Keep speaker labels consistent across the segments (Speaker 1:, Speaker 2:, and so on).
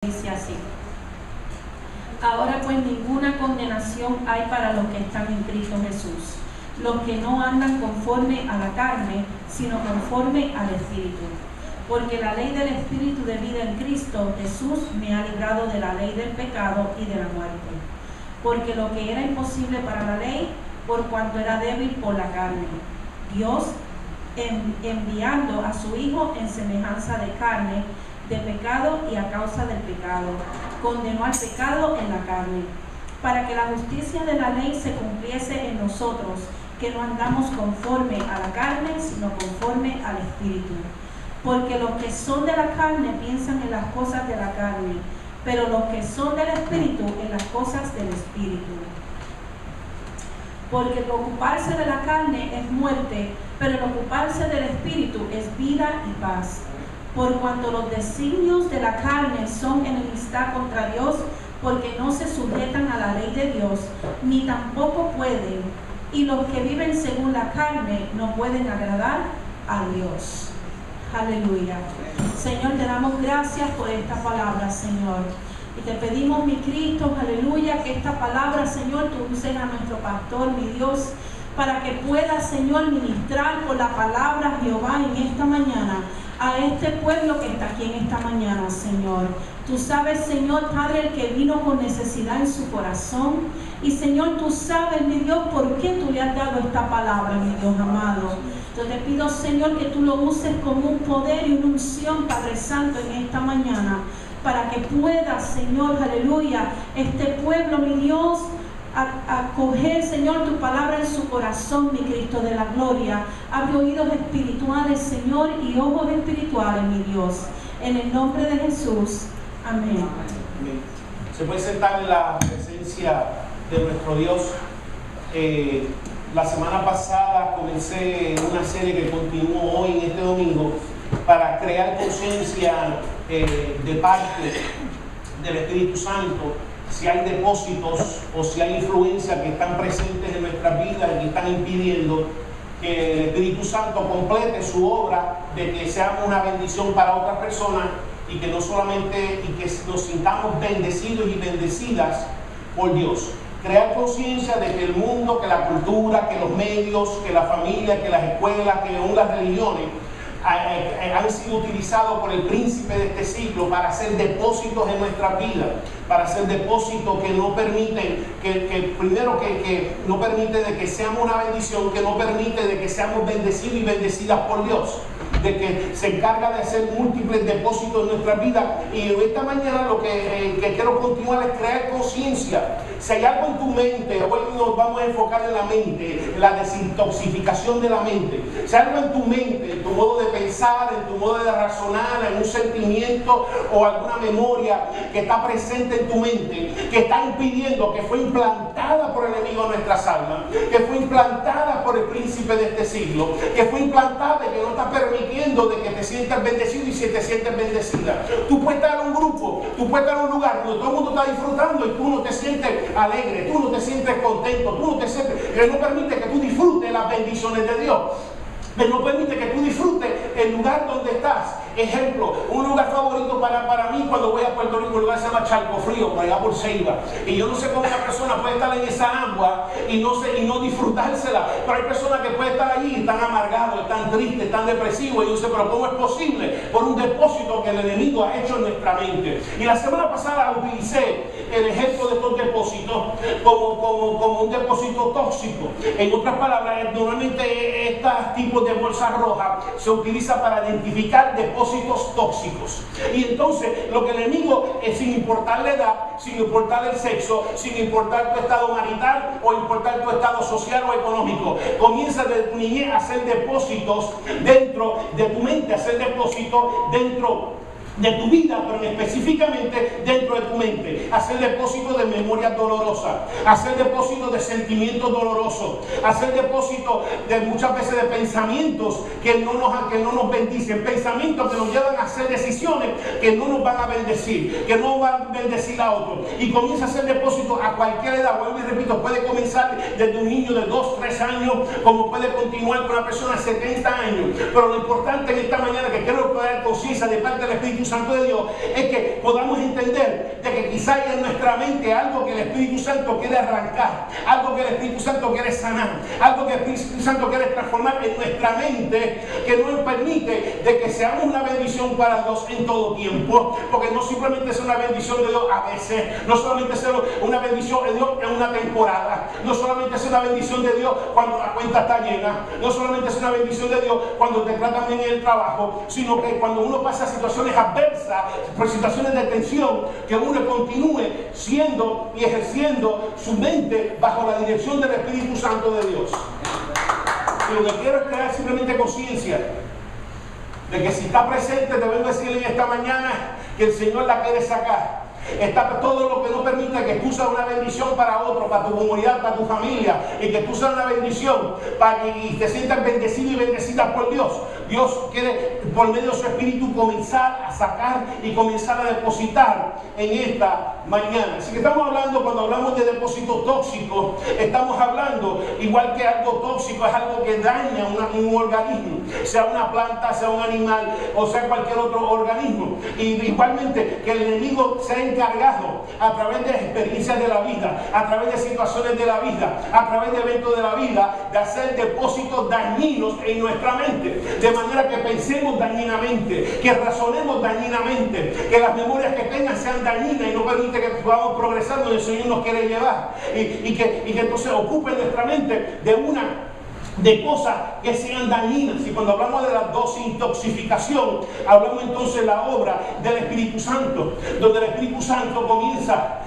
Speaker 1: Dice así: ahora pues ninguna condenación hay para los que están en Cristo Jesús, los que no andan conforme a la carne, sino conforme al Espíritu. Porque la ley del Espíritu de vida en Cristo Jesús me ha librado de la ley del pecado y de la muerte. Porque lo que era imposible para la ley, por cuanto era débil por la carne, Dios, enviando a su Hijo en semejanza de carne, de pecado y a causa del pecado, condenó al pecado en la carne, para que la justicia de la ley se cumpliese en nosotros, que no andamos conforme a la carne, sino conforme al Espíritu. Porque los que son de la carne piensan en las cosas de la carne, pero los que son del Espíritu en las cosas del Espíritu. Porque el ocuparse de la carne es muerte, pero el ocuparse del Espíritu es vida y paz. Por cuanto los designios de la carne son enemistad contra Dios, porque no se sujetan a la ley de Dios, ni tampoco pueden, y los que viven según la carne no pueden agradar a Dios. Aleluya. Señor, te damos gracias por esta palabra, Señor. Y te pedimos, mi Cristo, aleluya, que esta palabra, Señor, tú uses a nuestro pastor, mi Dios, para que pueda, Señor, ministrar por la palabra, Jehová, en esta mañana, a este pueblo que está aquí en esta mañana, Señor. Tú sabes, Señor, Padre, el que vino con necesidad en su corazón. Y, Señor, tú sabes, mi Dios, por qué tú le has dado esta palabra, mi Dios amado. Yo te pido, Señor, que tú lo uses como un poder y una unción, Padre Santo, en esta mañana, para que pueda, Señor, aleluya, este pueblo, mi Dios, acoger, Señor, tu palabra en su corazón, mi Cristo de la gloria. Abre oídos espirituales, Señor, y ojos espirituales, mi Dios. En el nombre de Jesús. Amén.
Speaker 2: Amén. Se puede sentar en la presencia de nuestro Dios. La semana pasada comencé una serie que continúo hoy en este domingo para crear conciencia de parte del Espíritu Santo. Si hay depósitos o si hay influencias que están presentes en nuestras vidas y que están impidiendo que el Espíritu Santo complete su obra de que seamos una bendición para otras personas y que no solamente y que nos sintamos bendecidos y bendecidas por Dios. Crear conciencia de que el mundo, que la cultura, que los medios, que la familia, que las escuelas, que aún las religiones han sido utilizados por el príncipe de este siglo para hacer depósitos en nuestra vida, para hacer depósitos que no permiten, que no permite de que seamos una bendición, que no permite de que seamos bendecidos y bendecidas por Dios, de que se encarga de hacer múltiples depósitos en nuestra vida. Y esta mañana lo que quiero continuar es crear conciencia. Si hay algo en tu mente, hoy nos vamos a enfocar en la mente, en la desintoxicación de la mente. Si hay algo en tu mente, en tu modo de pensar, en tu modo de razonar, en un sentimiento o alguna memoria que está presente en tu mente, que está impidiendo, que fue implantada por el enemigo en nuestras almas, que fue implantada por el príncipe de este siglo, que fue implantada y que no está permitiendo de que te sientas bendecido y si te sientes bendecida. Tú puedes estar en un grupo, tú puedes estar en un lugar donde todo el mundo está disfrutando y tú no te sientes alegre, tú no te sientes contento, tú no te sientes, que no permite que tú disfrutes las bendiciones de Dios. Pero no permite que tú disfrutes el lugar donde estás. Ejemplo, un lugar favorito para mí cuando voy a Puerto Rico, un lugar se llama Charco Frío, por allá por Ceiba. Y yo no sé cómo una persona puede estar en esa agua y no disfrutársela. Pero hay personas que pueden estar allí, están amargados, están tristes, están depresivos. Y yo sé, pero ¿cómo es posible? Por un depósito que el enemigo ha hecho en nuestra mente. Y la semana pasada utilicé el ejemplo de estos depósitos como un depósito tóxico. En otras palabras, normalmente estos tipos de bolsas rojas se utiliza para identificar depósitos tóxicos. Y entonces lo que el enemigo, sin importar la edad, sin importar el sexo, sin importar tu estado marital o importar tu estado social o económico, comienza de tu niñez a hacer depósitos dentro de tu mente, a hacer depósitos dentro de tu vida, pero específicamente dentro de tu mente, hacer depósito de memorias dolorosas, hacer depósito de sentimientos dolorosos, hacer depósito de muchas veces de pensamientos que no nos bendicen, pensamientos que nos llevan a hacer decisiones que no nos van a bendecir, que no van a bendecir a otros, y comienza a hacer depósito a cualquier edad. Vuelvo y repito, puede comenzar desde un niño de 2, 3 años, como puede continuar con una persona de 70 años, pero lo importante en esta mañana que quiero crear conciencia de parte del Espíritu Espíritu Santo de Dios es que podamos entender de que quizá hay en nuestra mente algo que el Espíritu Santo quiere arrancar, algo que el Espíritu Santo quiere sanar, algo que el Espíritu Santo quiere transformar en nuestra mente, que no nos permite de que seamos una bendición para Dios en todo tiempo, porque no simplemente es una bendición de Dios a veces, no solamente es una bendición de Dios en una temporada, no solamente es una bendición de Dios cuando la cuenta está llena, no solamente es una bendición de Dios cuando te tratan bien en el trabajo, sino que cuando uno pasa situaciones adversas, por situaciones de tensión, que uno continúe siendo y ejerciendo su mente bajo la dirección del Espíritu Santo de Dios. Y lo que quiero es crear simplemente conciencia de que si está presente, te vengo a decirle en esta mañana que el Señor la quiere sacar. Está todo lo que no permite que tú seas una bendición para otro, para tu comunidad, para tu familia, y que tú seas una bendición para que te sientas bendecido y bendecida por Dios. Dios quiere, por medio de su Espíritu, comenzar a sacar y comenzar a depositar en esta mañana. Así que estamos hablando, cuando hablamos de depósitos tóxicos, estamos hablando, igual que algo tóxico es algo que daña un organismo, sea una planta, sea un animal o sea cualquier otro organismo. Y igualmente que el enemigo se ha encargado a través de experiencias de la vida, a través de situaciones de la vida, a través de eventos de la vida, de hacer depósitos dañinos en nuestra mente, de manera que pensemos dañinamente, que razonemos dañinamente, que las memorias que tengan sean dañinas y no permite que podamos progresar donde el Señor nos quiere llevar, y que entonces ocupe nuestra mente de cosas que sean dañinas. Y cuando hablamos de la desintoxicación, hablamos entonces de la obra del Espíritu Santo, donde el Espíritu Santo comienza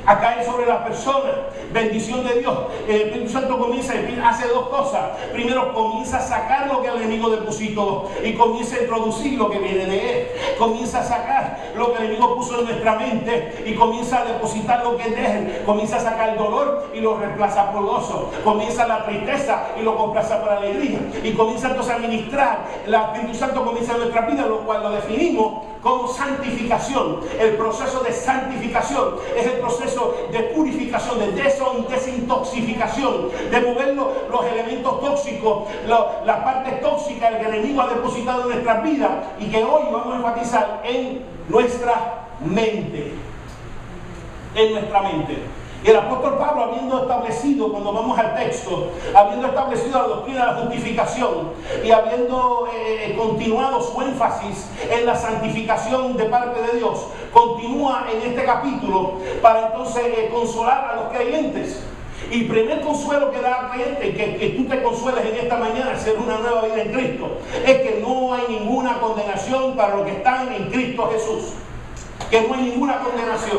Speaker 2: a caer sobre la persona, bendición de Dios. El Espíritu Santo comienza y hace dos cosas. Primero, comienza a sacar lo que el enemigo depositó y comienza a introducir lo que viene de él. Comienza a sacar lo que el enemigo puso en nuestra mente y comienza a depositar lo que es de él. Comienza a sacar el dolor y lo reemplaza por gozo. Comienza la tristeza y lo complaza por alegría, y comienza entonces a ministrar. El Espíritu Santo comienza en nuestra vida, lo cual lo definimos como santificación. El proceso de santificación es el proceso de purificación, de desintoxicación, de mover los elementos tóxicos, las partes tóxicas que el enemigo ha depositado en nuestras vidas, y que hoy vamos a enfatizar en nuestra mente. En nuestra mente. Y el apóstol Pablo, habiendo establecido, cuando vamos al texto, habiendo establecido la doctrina de la justificación y habiendo continuado su énfasis en la santificación de parte de Dios, continúa en este capítulo para entonces consolar a los creyentes. Y el primer consuelo que da al creyente, que tú te consueles en esta mañana, ser una nueva vida en Cristo, es que no hay ninguna condenación para los que están en Cristo Jesús. Que no hay ninguna condenación.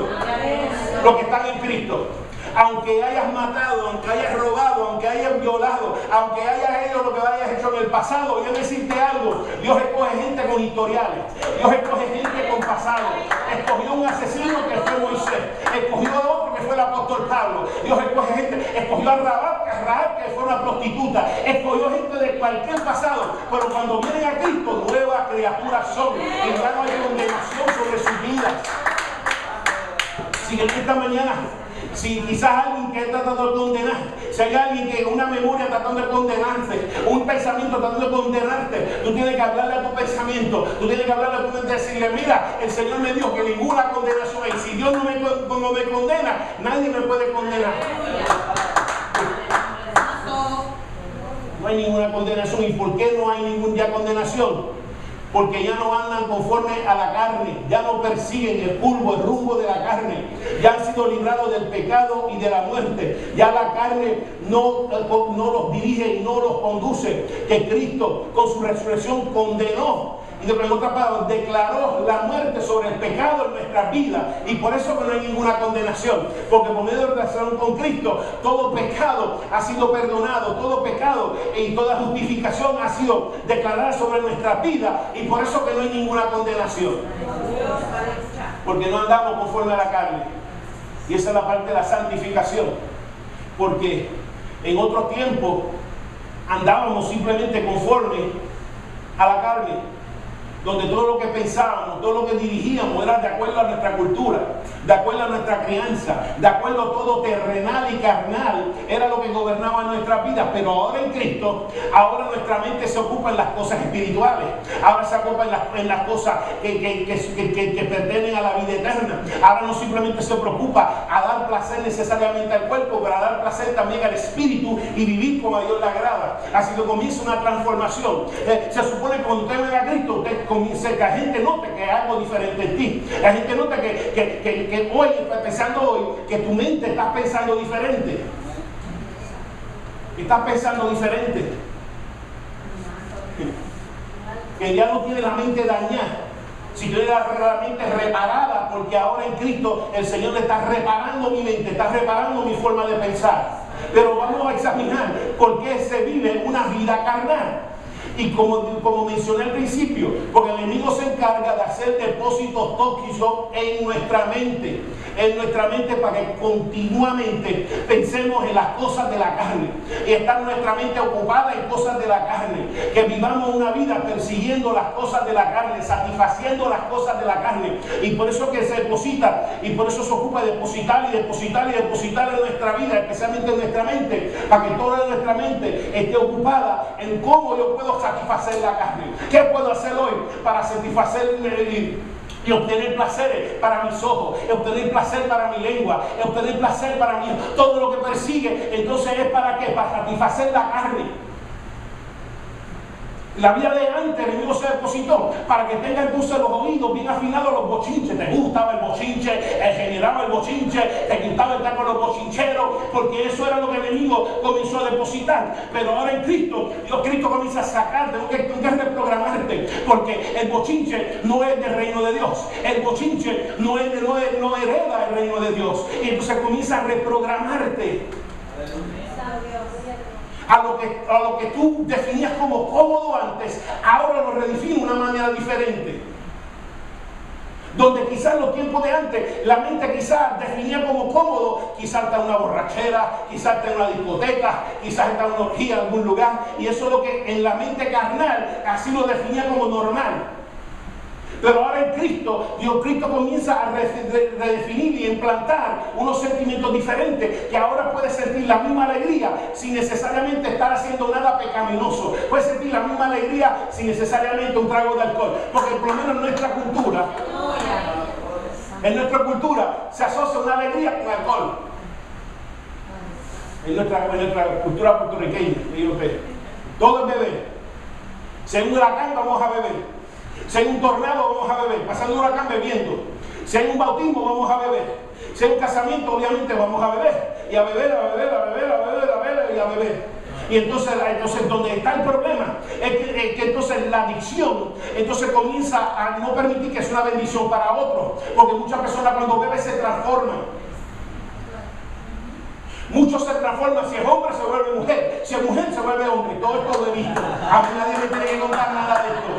Speaker 2: Los que están en Cristo. Aunque hayas matado, aunque hayas robado, aunque hayas violado, aunque hayas hecho lo que hayas hecho en el pasado, yo decirte algo: Dios escoge gente con historiales, Dios escoge gente con pasado. Escogió un asesino que fue Moisés, escogió a otro que fue el apóstol Pablo. Dios escoge gente, escogió a Rahab que fue una prostituta, escogió gente de cualquier pasado, pero cuando vienen a Cristo, nuevas criaturas son, y ya no hay condenación sobre sus vidas. Si en esta mañana, si quizás alguien que está tratando de condenar, si hay alguien que una memoria tratando de condenarte, un pensamiento tratando de condenarte, tú tienes que hablarle a tu pensamiento, tú tienes que hablarle a tu mente y decirle: mira, el Señor me dijo que ninguna condenación hay. Si Dios no me condena, nadie me puede condenar. No hay ninguna condenación. ¿Y por qué no hay ninguna condenación? Porque ya no andan conforme a la carne, ya no persiguen el rumbo de la carne, ya han sido librados del pecado y de la muerte. Ya la carne no los dirige y no los conduce, que Cristo con su resurrección condenó, y en otras palabras, declaró la muerte sobre el pecado en nuestras vidas. Y por eso que no hay ninguna condenación, porque por medio de la relación con Cristo, todo pecado ha sido perdonado, todo pecado y toda justificación ha sido declarada sobre nuestras vidas, y por eso que no hay ninguna condenación, porque no andamos conforme a la carne. Y esa es la parte de la santificación, porque en otros tiempos andábamos simplemente conforme a la carne, donde todo lo que pensábamos, todo lo que dirigíamos era de acuerdo a nuestra cultura, de acuerdo a nuestra crianza, de acuerdo a todo terrenal y carnal, era lo que gobernaba nuestras vidas. Pero ahora en Cristo, ahora nuestra mente se ocupa en las cosas espirituales, ahora se ocupa en las cosas que pertenecen a la vida eterna. Ahora no simplemente se preocupa a dar placer necesariamente al cuerpo, pero a dar placer también al espíritu y vivir como a Dios le agrada. Así que comienza una transformación. Se supone que cuando usted venga a Cristo, usted comienza, que la gente note que hay algo diferente en ti. La gente nota que hoy, pensando hoy, que tu mente está pensando diferente. Estás pensando diferente. Que ya no tiene la mente dañada, si tiene la mente reparada, porque ahora en Cristo el Señor le está reparando mi mente, está reparando mi forma de pensar. Pero vamos a examinar por qué se vive una vida carnal. Y como mencioné al principio, porque el enemigo se encarga de hacer depósitos tóxicos en nuestra mente para que continuamente pensemos en las cosas de la carne y estar nuestra mente ocupada en cosas de la carne, que vivamos una vida persiguiendo las cosas de la carne, satisfaciendo las cosas de la carne. Y por eso que se deposita, y por eso se ocupa de depositar y depositar y depositar en nuestra vida, especialmente en nuestra mente, para que toda nuestra mente esté ocupada en cómo yo puedo satisfacer la carne. ¿Qué puedo hacer hoy para satisfacer y obtener placeres para mis ojos, obtener placer para mi lengua, obtener placer para mí? Todo lo que persigue, entonces es para qué? Para satisfacer la carne. La vida de antes, el enemigo se depositó para que tenga entonces los oídos bien afinados, los bochinches. Te gustaba el bochinche, generaba el bochinche, te gustaba estar con los bochincheros, porque eso era lo que el enemigo comenzó a depositar. Pero ahora en Cristo, Cristo comienza a sacar, tengo que reprogramarte, porque el bochinche no es del reino de Dios. El bochinche no hereda el reino de Dios. Y entonces comienza a reprogramarte. A lo que tú definías como cómodo antes, ahora lo redefine de una manera diferente. Donde quizás en los tiempos de antes, la mente quizás definía como cómodo, quizás está en una borrachera, quizás está en una discoteca, quizás está en una orgía en algún lugar, y eso es lo que en la mente carnal así lo definía como normal. Pero ahora en Cristo, Cristo comienza a redefinir y implantar unos sentimientos diferentes, que ahora puede sentir la misma alegría sin necesariamente estar haciendo nada pecaminoso. Puede sentir la misma alegría sin necesariamente un trago de alcohol. Porque por lo menos en nuestra cultura se asocia una alegría con alcohol. En nuestra cultura puertorriqueña, todo es beber. Si hay un huracán, vamos a beber. Si hay un tornado, vamos a beber. Pasando un huracán, bebiendo. Si hay un bautismo, vamos a beber. Si hay un casamiento, obviamente vamos a beber. Y a beber, a beber, a beber, a beber, a beber y a beber. Y entonces donde está el problema es que entonces la adicción entonces comienza a no permitir que sea una bendición para otros. Porque muchas personas cuando beben se transforman. Muchos se transforman. Si es hombre se vuelve mujer, si es mujer se vuelve hombre. Todo esto lo he visto. A mí nadie me tiene que contar nada de esto.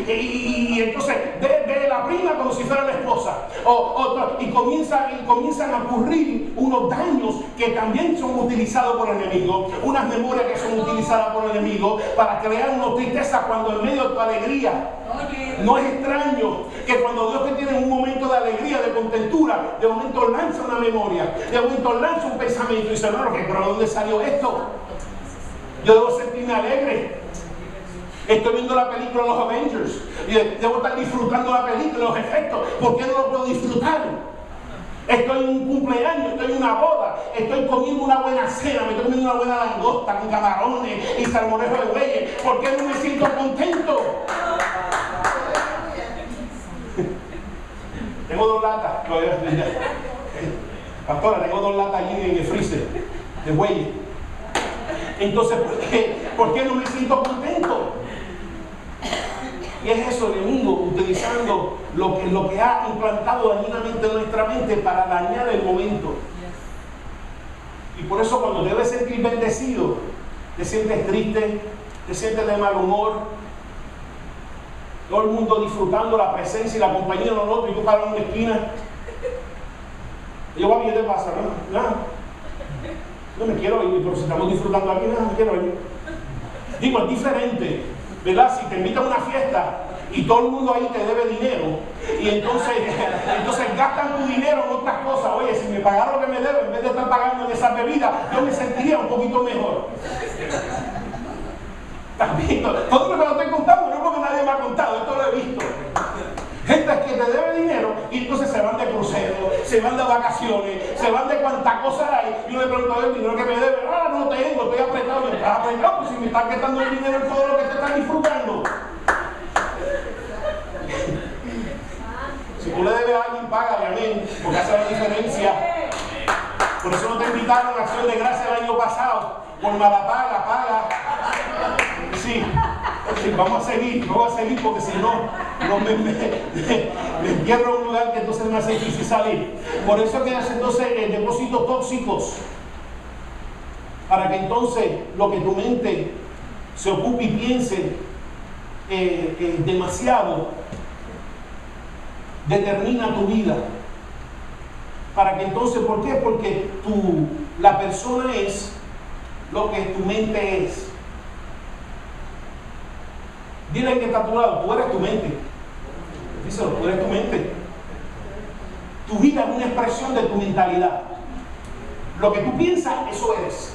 Speaker 2: Y entonces ve la prima como si fuera la esposa. Y comienzan a ocurrir unos daños que también son utilizados por el enemigo, unas memorias que son utilizadas por el enemigo para crear una tristeza cuando en medio de tu alegría. No es extraño que cuando Dios te tiene un momento de alegría, de contentura, de momento lanza una memoria, de momento lanza un pensamiento y dice, no, pero ¿de dónde salió esto? Yo debo sentirme alegre. Estoy viendo la película de los Avengers y debo estar disfrutando la película, los efectos. ¿Por qué no lo puedo disfrutar? Estoy en un cumpleaños, estoy en una boda, estoy comiendo una buena cena, me estoy comiendo una buena langosta con camarones y salmorejo de bueyes. ¿Por qué no me siento contento? Tengo 2 latas. Pastora, tengo 2 latas allí en el freezer de bueyes. Entonces, ¿por qué no me siento contento? Y es eso, el enemigo utilizando lo que ha implantado dañinamente en nuestra mente para dañar el momento. Y por eso cuando te debes sentir bendecido, te sientes triste, te sientes de mal humor, todo el mundo disfrutando la presencia y la compañía de los otros, y tú paras en una esquina. Y yo, ¿qué te pasa? No me quiero ir, pero si estamos disfrutando aquí, no me quiero ir. Digo, es diferente. ¿verdad? Si te invitan a una fiesta y todo el mundo ahí te debe dinero, y entonces gastan tu dinero en otras cosas. Oye, si me pagaron lo que me deben, en vez de estar pagando en esa bebida, yo me sentiría un poquito mejor. También, todo lo que lo estoy contando no es porque nadie me ha contado, esto lo he visto. Gente que te debe dinero y entonces se van de crucero, se van de vacaciones, se van de cuanta cosa hay. Yo le pregunto el dinero que me debe, no tengo, estoy apretado. Y estás apretado, pues si me están quitando el dinero en todo lo que te están disfrutando. Si tú le debes a alguien, págale, amén, porque hace la diferencia. Por eso no te invitaron a Acción de Gracia el año pasado. Por mala paga. Sí, vamos a seguir porque si no me entierro en un lugar que entonces me hace difícil salir. Por eso que hace entonces depósitos tóxicos, para que entonces lo que tu mente se ocupe y piense demasiado determina tu vida. Para que entonces, ¿por qué? Porque la persona es lo que tu mente es. Dile que está a tu lado, tú eres tu mente. Díselo, tú eres tu mente. Tu vida es una expresión de tu mentalidad. Lo que tú piensas, eso eres.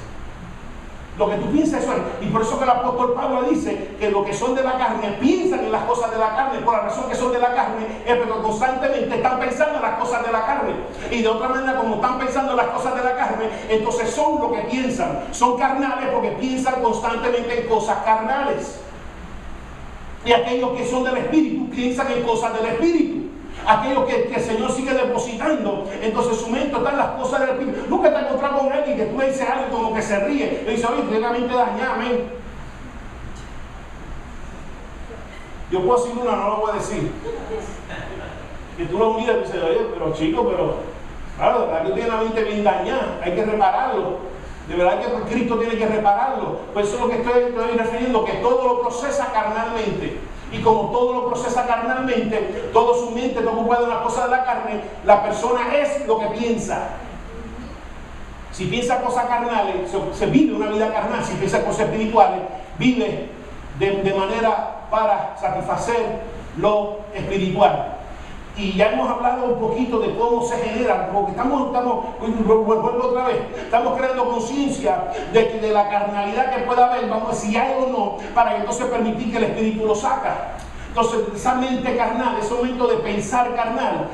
Speaker 2: Lo que tú piensas, eso es. Y por eso que el apóstol Pablo dice que los que son de la carne piensan en las cosas de la carne. Por la razón que son de la carne es porque constantemente están pensando en las cosas de la carne. Y de otra manera, como están pensando en las cosas de la carne, entonces son lo que piensan. Son carnales porque piensan constantemente en cosas carnales. Y aquellos que son del Espíritu piensan en cosas del Espíritu. Aquellos que el Señor sigue depositando, entonces su mente está en las cosas del Espíritu. Nunca te has encontrado con alguien que tú le dices algo como que se ríe. Le dice, oye, tienes la mente dañada, amén. Yo puedo decir una, no lo voy a decir. Que tú lo miras y dices, oye, pero chico, claro, de verdad que tiene la mente bien dañada, hay que repararlo. De verdad que Cristo tiene que repararlo. Pues eso es lo que estoy refiriendo, que todo lo procesa carnalmente. Y como todo lo procesa carnalmente, todo su mente está ocupada en las cosas de la carne, la persona es lo que piensa. Si piensa cosas carnales, se vive una vida carnal. Si piensa cosas espirituales, vive de manera para satisfacer lo espiritual. Y ya hemos hablado un poquito de cómo se genera, porque vuelvo otra vez, estamos creando conciencia de la carnalidad que pueda haber, vamos a ver si hay o no, para entonces permitir que el Espíritu lo saca. Entonces, esa mente carnal, ese momento de pensar carnal,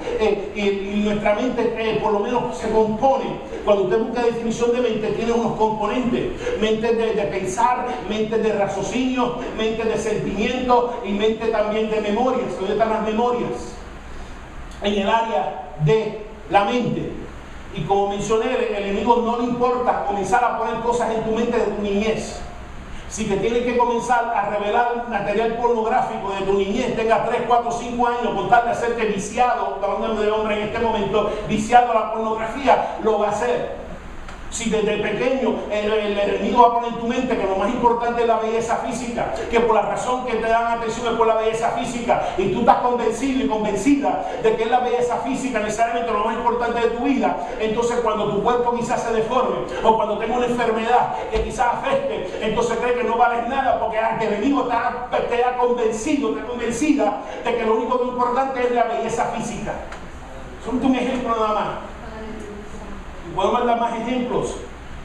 Speaker 2: y nuestra mente por lo menos se compone. Cuando usted busca definición de mente, tiene unos componentes: mente de pensar, mente de raciocinio, mente de sentimiento y mente también de memorias. ¿Dónde están las memorias? En el área de la mente. Y como mencioné, el enemigo no le importa comenzar a poner cosas en tu mente de tu niñez. Si te tiene que comenzar a revelar material pornográfico de tu niñez, tenga 3, 4, 5 años, con tal de hacerte viciado, hablando de hombre en este momento, viciado a la pornografía, lo va a hacer. Si desde pequeño el enemigo va a poner en tu mente que lo más importante es la belleza física, que por la razón que te dan atención es por la belleza física, y tú estás convencido y convencida de que es la belleza física necesariamente lo más importante de tu vida, entonces cuando tu cuerpo quizás se deforme, o cuando tenga una enfermedad que quizás afecte, entonces cree que no vales nada, porque el enemigo te ha convencido, te ha convencida de que lo único importante es la belleza física. Son un ejemplo nada más. Podemos dar más ejemplos,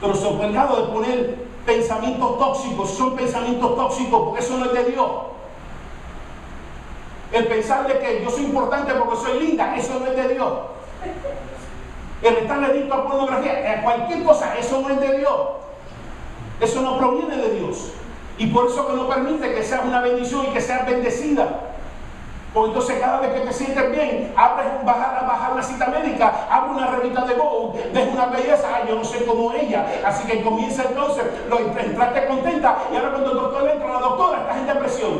Speaker 2: pero se ha encargado de poner pensamientos tóxicos. Son pensamientos tóxicos porque eso no es de Dios. El pensar de que yo soy importante porque soy linda, eso no es de Dios. El estar adicto a pornografía, a cualquier cosa, eso no es de Dios. Eso no proviene de Dios. Y por eso que no permite que seas una bendición y que seas bendecida. Pues entonces cada vez que te sientes bien, bajar una cita médica, abre una revista de Vogue, ves una belleza, yo no sé cómo ella, así que comienza entonces, entraste contenta, y ahora cuando el doctor entra, la doctora, estás en depresión.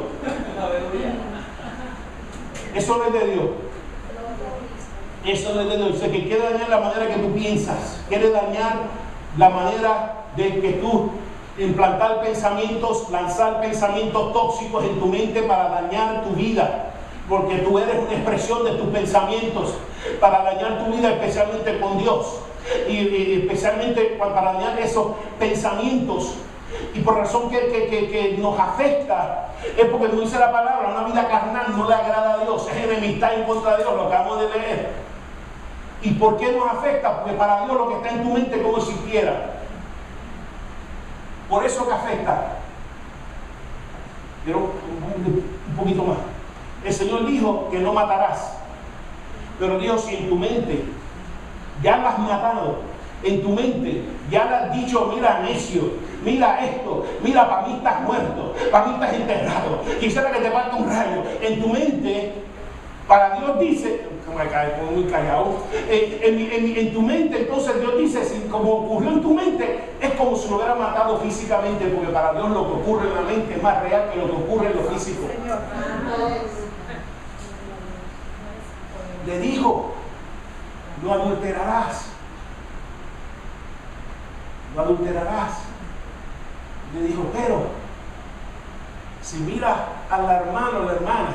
Speaker 2: Eso no es de Dios. Eso no es de Dios. Dice que quiere dañar la manera que tú piensas, quiere dañar la manera de que tú implantar pensamientos, lanzar pensamientos tóxicos en tu mente para dañar tu vida. Porque tú eres una expresión de tus pensamientos para dañar tu vida, especialmente con Dios. Y especialmente para dañar esos pensamientos, Y por razón que nos afecta, es porque no dice la palabra, una vida carnal no le agrada a Dios, es enemistad en contra de Dios, lo acabamos de leer. ¿Y por qué nos afecta? Porque para Dios lo que está en tu mente es como si existiera. Por eso que afecta. Pero un poquito más. El Señor dijo que no matarás. Pero dijo, si en tu mente ya lo has matado, en tu mente ya le has dicho, mira necio, mira esto, mira, para mí estás muerto, para mí estás enterrado, quisiera que te falte un rayo. En tu mente, para Dios dice, como muy callado, en tu mente, entonces Dios dice, si como ocurrió en tu mente, es como si lo hubiera matado físicamente, porque para Dios lo que ocurre en la mente es más real que lo que ocurre en lo físico. Le dijo, no adulterarás. No adulterarás. Le dijo, pero si miras al hermano o la hermana,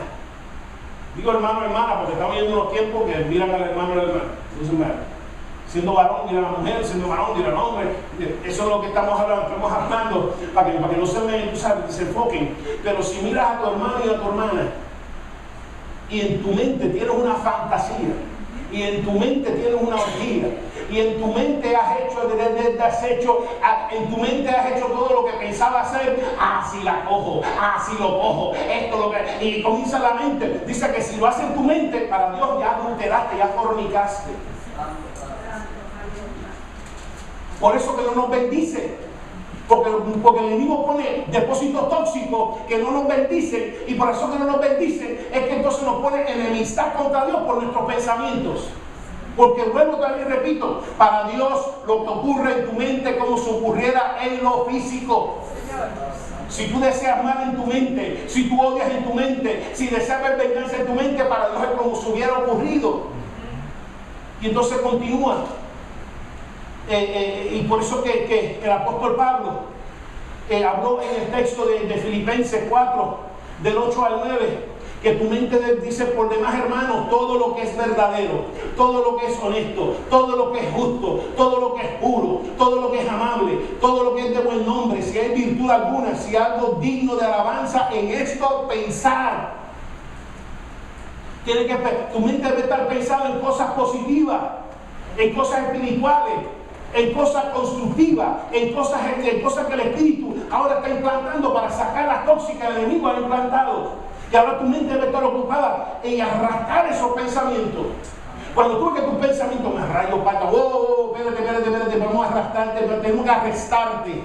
Speaker 2: digo hermano o hermana porque estamos viendo unos tiempos que miran al hermano o la hermana. Entonces, siendo varón, mira a la mujer, siendo varón, mira al hombre. Eso es lo que estamos hablando para que no se enfoquen. Pero si miras a tu hermano y a tu hermana, y en tu mente tienes una fantasía, y en tu mente tienes una orgía, y en tu mente has hecho, en tu mente has hecho todo lo que pensaba hacer, si la cojo, si lo cojo, esto lo que, y comienza la mente, dice que si lo haces en tu mente, para Dios ya adulteraste, ya fornicaste. Por eso que no nos bendice. Porque el enemigo pone depósitos tóxicos que no nos bendicen, y por eso que no nos bendicen es que entonces nos pone enemistad contra Dios por nuestros pensamientos. Porque vuelvo también, repito, para Dios lo que ocurre en tu mente como si ocurriera en lo físico. Si tú deseas mal en tu mente, si tú odias en tu mente, si deseas ver venganza en tu mente, para Dios es como si hubiera ocurrido. Y entonces continúa. Y por eso que el apóstol Pablo habló en el texto de Filipenses 4, del 8 al 9, que tu mente dice, por demás hermanos, todo lo que es verdadero, todo lo que es honesto, todo lo que es justo, todo lo que es puro, todo lo que es amable, todo lo que es de buen nombre, si hay virtud alguna, si hay algo digno de alabanza, en esto pensar. Tu mente debe estar pensando en cosas positivas, en cosas espirituales, en cosas constructivas, en cosas que el Espíritu ahora está implantando para sacar las tóxicas que el enemigo ha implantado. Y ahora tu mente debe estar ocupada en arrastrar esos pensamientos. Cuando tú ves que tus pensamientos me rayo, pata, espérate, vamos a arrastrarte, tenemos que arrestarte.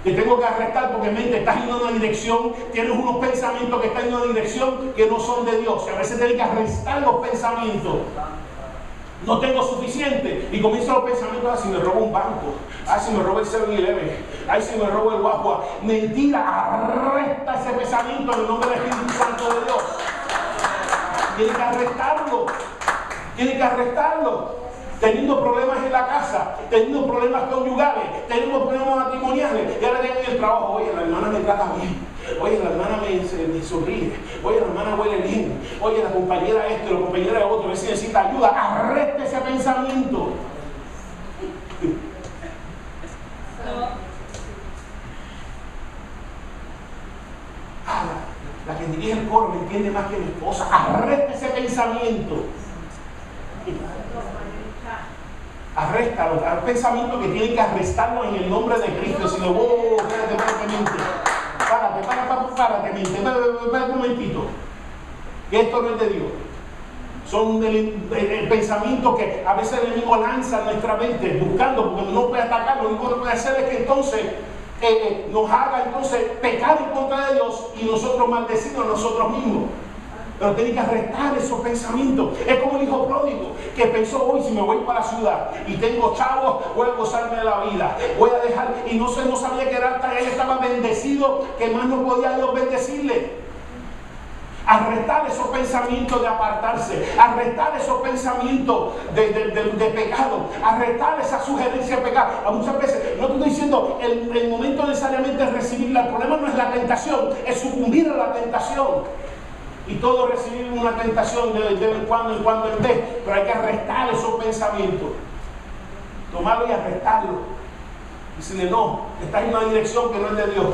Speaker 2: Te tengo que arrestar porque mente estás en una dirección, tienes unos pensamientos que están en una dirección que no son de Dios. Y a veces tienes que arrestar los pensamientos. No tengo suficiente. Y comienzan los pensamientos, si me robo un banco, si me robo el 7-Eleven, si me robo el guagua. Mentira, arresta ese pensamiento en el nombre del Espíritu Santo de Dios. Tiene que arrestarlo. Teniendo problemas en la casa, teniendo problemas conyugales, teniendo problemas matrimoniales. Y ahora tengo en el trabajo, oye, la hermana me trata bien. Oye, la hermana me sonríe. Oye, la hermana huele bien. Oye, la compañera esto, la compañera otro. A ver si necesita ayuda. Arreste ese pensamiento. La que dirige el coro me entiende más que mi esposa. Arreste ese pensamiento. Arréstalo. Hay pensamientos que tienen que arrestarlo en el nombre de Cristo. Si no, espérate, mente. Párate, mente. Espérate un momentito. Que esto no es de Dios. Son el pensamiento que a veces el enemigo lanza en nuestra mente, buscando, porque no puede atacar. Lo único que puede hacer es que entonces nos haga entonces pecar en contra de Dios y nosotros maldecirnos a nosotros mismos. Pero tiene que arrestar esos pensamientos. Es como el hijo pródigo que pensó, hoy si me voy para la ciudad y tengo chavos, voy a gozarme de la vida, voy a dejar, y no sabía que era hasta él estaba bendecido, que más no podía Dios bendecirle. Arrestar esos pensamientos de apartarse, arrestar esos pensamientos de pecado, arrestar esa sugerencia de pecado. Muchas veces, no te estoy diciendo el momento necesariamente es recibirla, el problema no es la tentación, es sucumbir a la tentación. Y todos recibimos una tentación de en cuando en vez, pero hay que arrestar esos pensamientos, tomarlo y arrestarlo. Decirle, no, estás en una dirección que no es de Dios.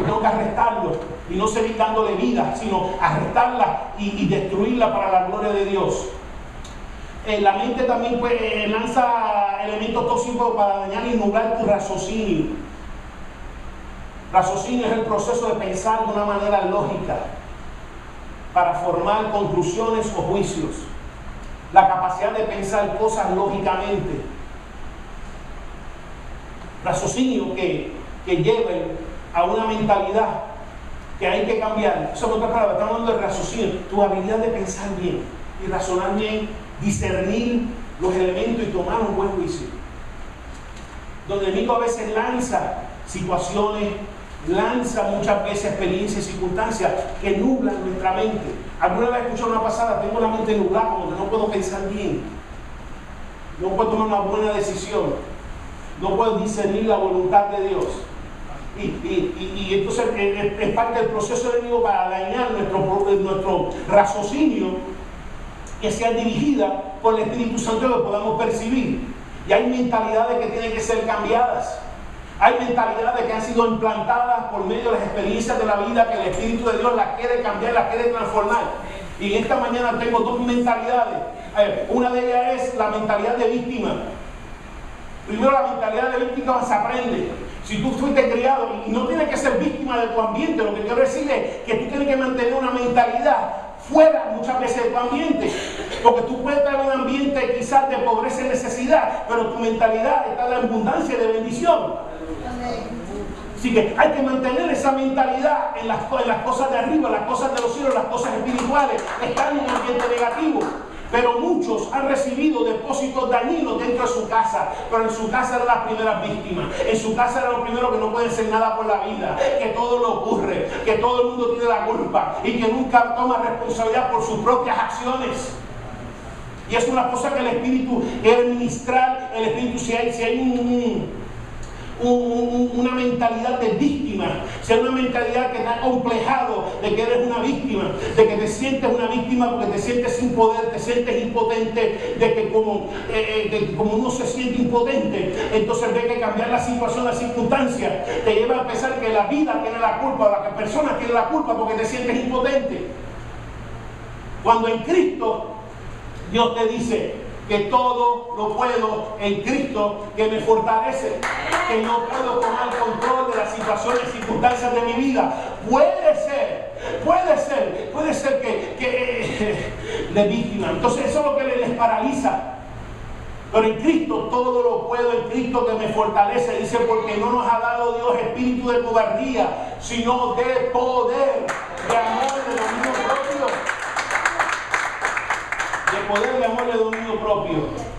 Speaker 2: Tengo que arrestarlo y no seguir dándole vida, sino arrestarla y destruirla para la gloria de Dios. La mente también pues, lanza elementos tóxicos para dañar y nublar tu raciocinio. Raciocinio es el proceso de pensar de una manera lógica para formar conclusiones o juicios. La capacidad de pensar cosas lógicamente. Raciocinio que lleven a una mentalidad que hay que cambiar. Eso es otra palabra, estamos hablando de raciocinio, tu habilidad de pensar bien y razonar bien, discernir los elementos y tomar un buen juicio. Donde el enemigo a veces lanza situaciones, lanza muchas veces experiencias y circunstancias que nublan nuestra mente. Alguna vez escuché una pasada, tengo la mente nublada, como que no puedo pensar bien, no puedo tomar una buena decisión, no puedo discernir la voluntad de Dios. Y entonces es parte del proceso del enemigo para dañar nuestro raciocinio, que sea dirigida por el Espíritu Santo que podamos percibir. Y hay mentalidades que tienen que ser cambiadas. Hay mentalidades que han sido implantadas por medio de las experiencias de la vida, que el Espíritu de Dios las quiere cambiar, las quiere transformar. Y en esta mañana tengo dos mentalidades. Una de ellas es la mentalidad de víctima. Primero, la mentalidad de víctima se aprende. Si tú fuiste criado, y no tienes que ser víctima de tu ambiente, lo que quiero decir es que tú tienes que mantener una mentalidad fuera muchas veces de tu ambiente, porque tú puedes estar en un ambiente quizás de pobreza y necesidad, pero tu mentalidad está en la abundancia de bendición. Así que hay que mantener esa mentalidad en las cosas de arriba, las cosas de los cielos, las cosas espirituales. Estar en un ambiente negativo. Pero muchos han recibido depósitos dañinos dentro de su casa, pero en su casa eran las primeras víctimas, en su casa eran los primeros que no pueden hacer nada por la vida, que todo le ocurre, que todo el mundo tiene la culpa y que nunca toma responsabilidad por sus propias acciones. Y es una cosa que el Espíritu quiere ministrar. El Espíritu, si hay una mentalidad de víctima, si hay una mentalidad que te ha complejado de que eres una víctima, de que te sientes una víctima porque te sientes sin poder, te sientes impotente, de que como uno se siente impotente, entonces ve que cambiar la situación, la circunstancia, te lleva a pensar que la vida tiene la culpa, la persona tiene la culpa porque te sientes impotente. Cuando en Cristo Dios te dice que todo lo puedo en Cristo que me fortalece, que yo puedo tomar control de las situaciones y circunstancias de mi vida. Puede ser que de víctima. Entonces eso es lo que les paraliza. Pero en Cristo todo lo puedo, en Cristo que me fortalece. Dice, porque no nos ha dado Dios espíritu de cobardía, sino de poder, de amor, de dominio propio. De poder, de amor y de dominio propio.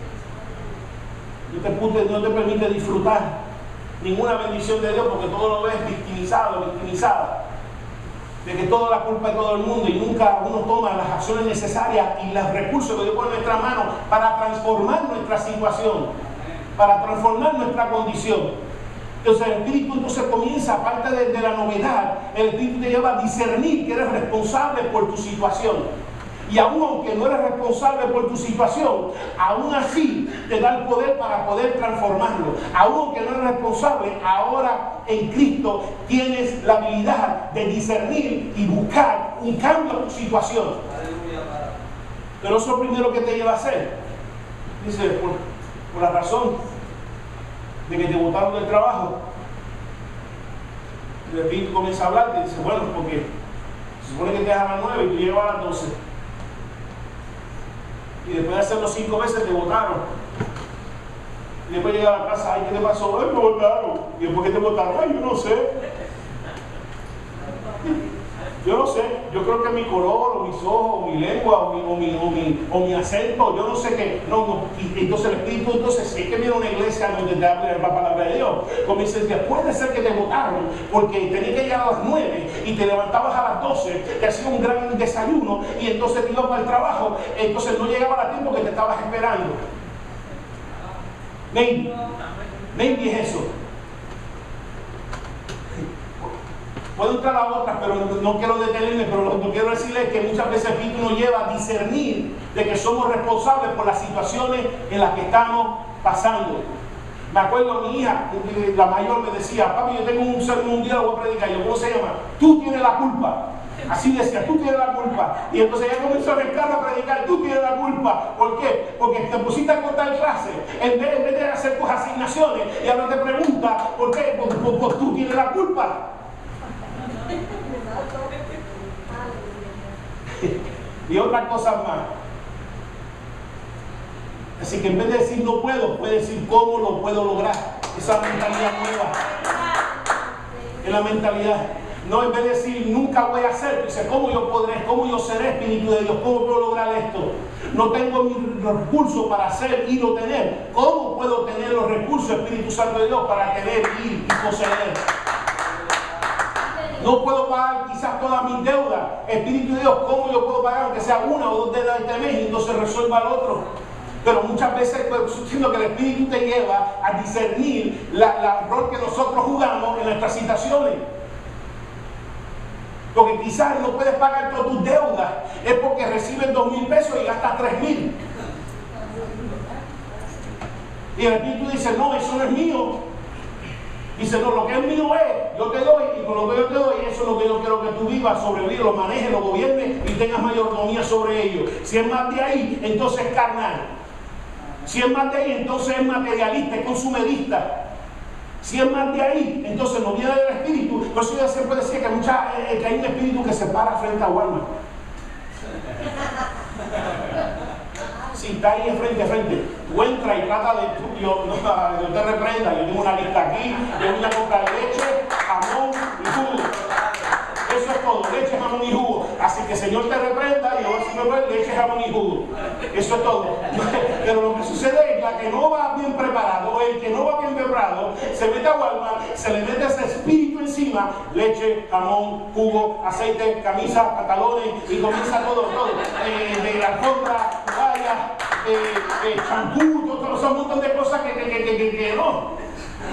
Speaker 2: No te permite disfrutar ninguna bendición de Dios, porque todo lo ves victimizada. De que toda la culpa es de todo el mundo y nunca uno toma las acciones necesarias y los recursos que Dios pone en nuestra mano para transformar nuestra situación, para transformar nuestra condición. Entonces el Espíritu entonces comienza, aparte de la novedad, el Espíritu te lleva a discernir que eres responsable por tu situación. Y aún aunque no eres responsable por tu situación, aún así te da el poder para poder transformarlo. Aún aunque no eres responsable, ahora en Cristo tienes la habilidad de discernir y buscar un cambio en tu situación. Pero eso es lo primero que te lleva a hacer. Dice, por la razón de que te botaron del trabajo. El Espíritu comienza a hablar y dice, bueno, porque se supone que te dejan a las 9 y tú llegas a las 12. Y después de hacerlo 5 veces te botaron. Y después llega a la casa, ay, ¿qué te pasó? Ay, me botaron. ¿Y después qué te botaron? Ay, yo no sé. Yo no sé. Yo creo que mi color, o mis ojos, o mi lengua, o mi acento, yo no sé qué. No. Y entonces el Espíritu, entonces, si es que viene una iglesia donde te habla la palabra de Dios, comienza a decir, puede ser que te botaron porque tenías que llegar a las 9 y te levantabas a las 12, te hacías un gran desayuno y entonces te ibas para el trabajo, entonces no llegaba a tiempo que te estabas esperando. Maybe es eso. Puedo entrar a otras, pero no quiero detenerme, pero lo que quiero decirles es que muchas veces el Espíritu nos lleva a discernir de que somos responsables por las situaciones en las que estamos pasando. Me acuerdo mi hija, la mayor, me decía: papi, yo tengo un sermón un día, lo voy a predicar. Yo, ¿cómo se llama? Tú tienes la culpa. Así decía: tú tienes la culpa. Y entonces ella comenzó en el carro a predicar: tú tienes la culpa. ¿Por qué? Porque te pusiste a contar clases en vez de hacer tus asignaciones, y ahora te pregunta: ¿por qué? Porque tú tienes la culpa. Y otras cosas más. Así que en vez de decir no puedo, puede decir cómo lo puedo lograr. Esa mentalidad nueva. Es la mentalidad. No, en vez de decir nunca voy a hacer, dice: ¿cómo yo podré? ¿Cómo yo seré, Espíritu de Dios? ¿Cómo puedo lograr esto? No tengo los recursos para hacer, ir o tener. ¿Cómo puedo tener los recursos, Espíritu Santo de Dios, para tener, ir y poseer? No puedo pagar quizás todas mis deudas. Espíritu de Dios, ¿cómo yo puedo pagar aunque sea una o dos deudas este mes y entonces resuelva el otro? Pero muchas veces siento que el Espíritu te lleva a discernir el rol que nosotros jugamos en nuestras situaciones. Porque quizás no puedes pagar todas tus deudas, es porque recibes 2,000 pesos y gastas 3,000. Y el Espíritu dice: no, eso no es mío. Dice: no, lo que es mío es, yo te doy, y con lo que yo te doy, eso es lo que yo quiero que tú vivas, sobrevivas, lo manejes, lo gobiernes y tengas mayordomía sobre ello. Si es más de ahí, entonces es carnal. Si es más de ahí, entonces es materialista, es consumidista. Si es más de ahí, entonces no viene del Espíritu. Por eso yo siempre decía que hay un espíritu que se para frente a Walmart. Si está ahí frente a frente, tú entras y trata de... Yo te reprenda, yo tengo una lista aquí, yo voy a comprar leche, jamón y jugo. Eso es todo, leche, jamón y jugo. Así que Señor te reprenda y yo voy a decir: leche, jamón y jugo. Eso es todo. Pero lo que sucede es que no va bien preparado, o el que no va bien preparado, se mete a Walmart, se le mete ese espíritu encima: leche, jamón, jugo, aceite, camisa, pantalones, y comienza todo. De alfombra, toalla, champú, todo un montón de cosas que no.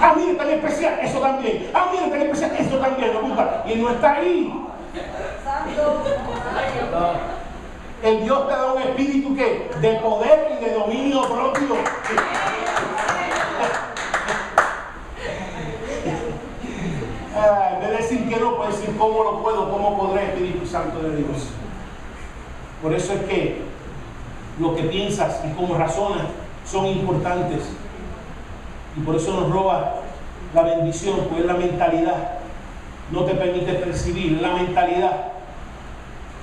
Speaker 2: Ah, mire, tan especial, eso también. Ah, mire, tan especial, eso también. No gusta. Y no está ahí. El Dios te da un espíritu que de poder y de dominio propio. En vez de decir que no, puede decir cómo lo puedo, cómo podré, Espíritu Santo de Dios. Por eso es que lo que piensas y cómo razonas son importantes. Y por eso nos roba la bendición, pues es la mentalidad. No te permite percibir la mentalidad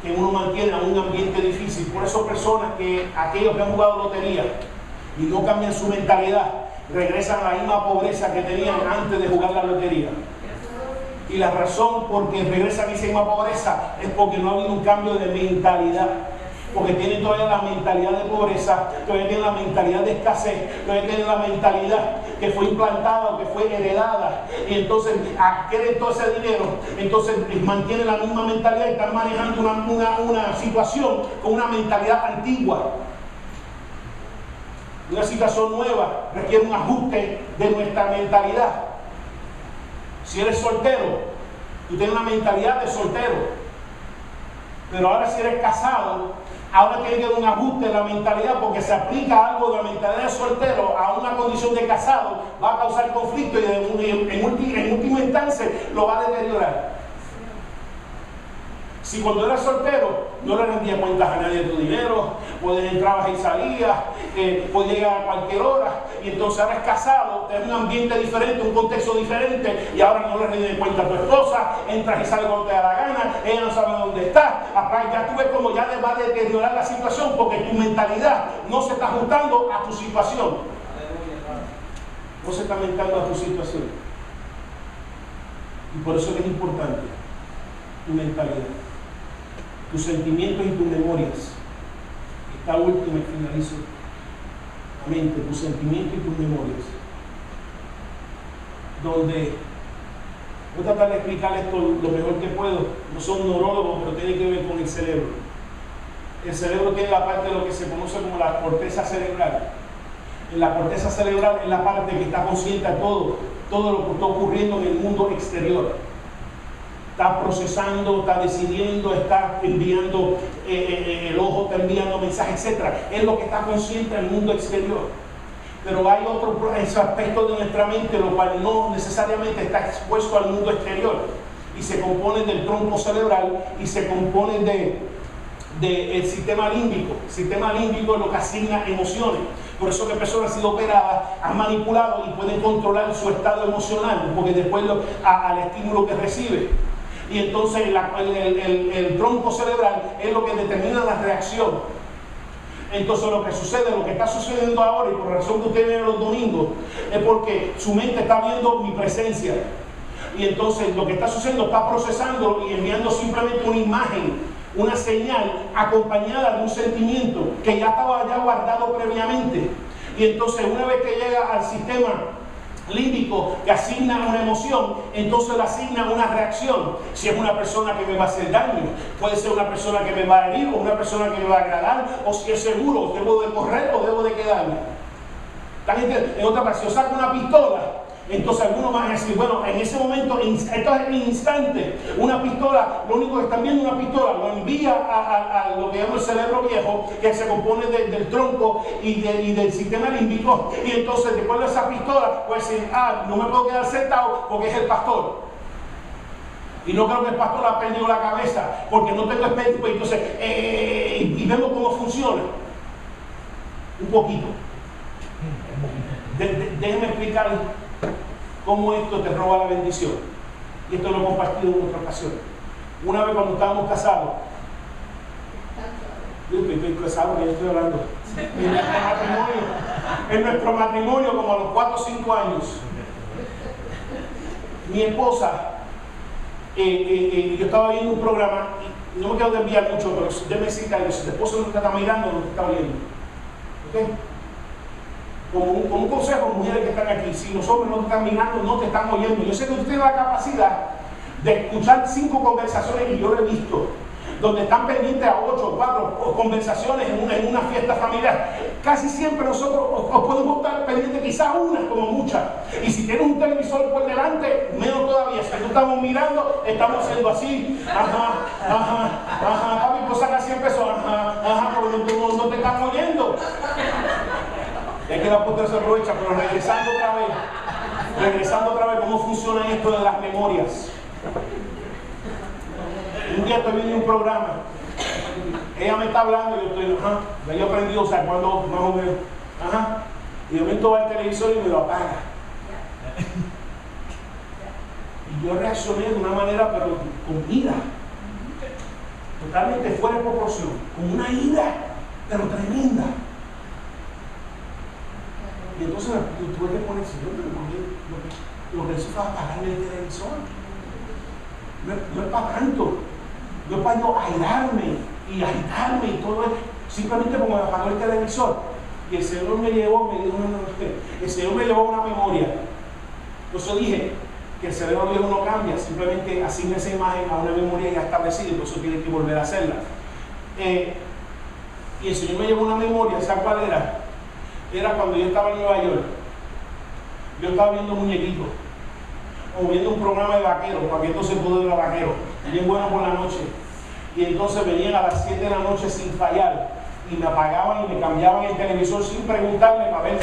Speaker 2: que uno mantiene a un ambiente difícil. Por eso aquellos que han jugado lotería y no cambian su mentalidad, regresan a la misma pobreza que tenían antes de jugar la lotería. Y la razón por que regresan a esa misma pobreza es porque no ha habido un cambio de mentalidad. Porque tienen todavía la mentalidad de pobreza, todavía tienen la mentalidad de escasez, todavía tienen la mentalidad que fue implantada o que fue heredada, y entonces adquieren todo ese dinero, entonces mantienen la misma mentalidad y están manejando una situación con una mentalidad antigua. Una situación nueva requiere un ajuste de nuestra mentalidad. Si eres soltero, tú tienes una mentalidad de soltero, pero ahora si eres casado, ahora tiene que haber un ajuste de la mentalidad, porque se aplica algo de la mentalidad de soltero a una condición de casado, va a causar conflicto y en última instancia lo va a deteriorar. Si cuando eras soltero no le rendías cuentas a nadie de tu dinero, pues entrabas y salías, podías llegar a cualquier hora, y entonces ahora es casado, tienes un ambiente diferente, un contexto diferente, y ahora no le rendes cuenta a tu esposa, entras y sales cuando te da la gana, ella no sabe dónde está. Ya tú ves como ya le va a deteriorar la situación, porque tu mentalidad no se está ajustando a tu situación. No se está aumentando a tu situación. Y por eso es importante tu mentalidad, tus sentimientos y tus memorias. Esta última y finalizo. Amén. Tus sentimientos y tus memorias. Donde voy a tratar de explicar esto lo mejor que puedo. No soy un neurólogo, pero tiene que ver con el cerebro. El cerebro tiene la parte de lo que se conoce como la corteza cerebral. En la corteza cerebral es la parte que está consciente de todo lo que está ocurriendo en el mundo exterior. Está procesando, está decidiendo, está enviando, el ojo está enviando mensajes, etc. Es lo que está consciente del mundo exterior. pero hay otro aspecto de nuestra mente, lo cual no necesariamente está expuesto al mundo exterior, y se compone del tronco cerebral y se compone del sistema límbico. El sistema límbico es lo que asigna emociones. Por eso que personas han sido operadas, han manipulado y pueden controlar su estado emocional, porque de acuerdo al estímulo que recibe. Y entonces el tronco cerebral es lo que determina la reacción. Entonces lo que sucede, lo que está sucediendo ahora, y por razón que ustedes ven los domingos, es porque su mente está viendo mi presencia. Y entonces lo que está sucediendo, está procesando y enviando simplemente una imagen, una señal acompañada de un sentimiento que ya estaba guardado previamente. Y entonces una vez que llega al sistema límbico que asigna una emoción, entonces le asigna una reacción. Si es una persona que me va a hacer daño, puede ser una persona que me va a herir, o una persona que me va a agradar, o si es seguro, debo de correr o debo de quedarme. La gente, en otra ocasión, saca una pistola. Entonces algunos van a decir, bueno, en ese momento, esto es en instante, una pistola, lo único que están viendo una pistola, lo envía a lo que llama el cerebro viejo, que se compone del tronco y del sistema límbico, y entonces después de esa pistola, pues decir, no me puedo quedar sentado porque es el pastor. Y no creo que el pastor ha perdido la cabeza, porque no tengo espíritu, entonces, y vemos cómo funciona. Un poquito. Déjenme explicar cómo esto te roba la bendición. Y esto lo he compartido en otra ocasión. Una vez cuando estábamos casados, yo estoy casado, que yo estoy hablando, en nuestro matrimonio, como a los 4 o 5 años, mi esposa, yo estaba viendo un programa, y no me quiero desviar mucho, pero déjeme decir que si tu esposo no te está mirando, no te está oyendo. ¿Ok? Como un consejo, mujeres que están aquí, si los hombres no te están mirando, no te están oyendo. Yo sé que usted tiene la capacidad de escuchar 5 conversaciones, y yo lo he visto, donde están pendientes a 8 o 4 conversaciones en una fiesta familiar. Casi siempre nosotros os podemos estar pendientes quizás unas como muchas. Y si tienes un televisor por delante, menos todavía. Si no estamos mirando, estamos haciendo así. Papi, pues saca 100 pesos. Porque no te están oyendo. Y aquí la puerta se aprovecha, pero regresando otra vez, ¿cómo funciona esto de las memorias? Un día estoy viendo un programa, ella me está hablando y yo estoy, ya yo aprendí, o sea, cuando más o menos, y de momento va al televisor y me lo apaga. Y yo reaccioné de una manera, pero con ira, totalmente fuera de proporción, con una ira, pero tremenda. Y entonces tuve que poner, Señor, lo que hizo fue apagarme el televisor. No es para tanto. No es para yo airarme y agitarme y todo eso. Simplemente como me apagó el televisor. Y el Señor me llevó, el Señor me llevó a una memoria. Por eso dije que el cerebro viejo no cambia, simplemente asigna esa imagen a una memoria ya establecida, y por eso tiene que volver a hacerla. Y el Señor me llevó a una memoria, ¿sabes cuál era? Era cuando yo estaba en Nueva York. Yo estaba viendo muñequitos, o viendo un programa de vaqueros, para que entonces pude ver a vaqueros, bien bueno por la noche. Y entonces venían a las 7 de la noche sin fallar, y me apagaban y me cambiaban el televisor sin preguntarme para ver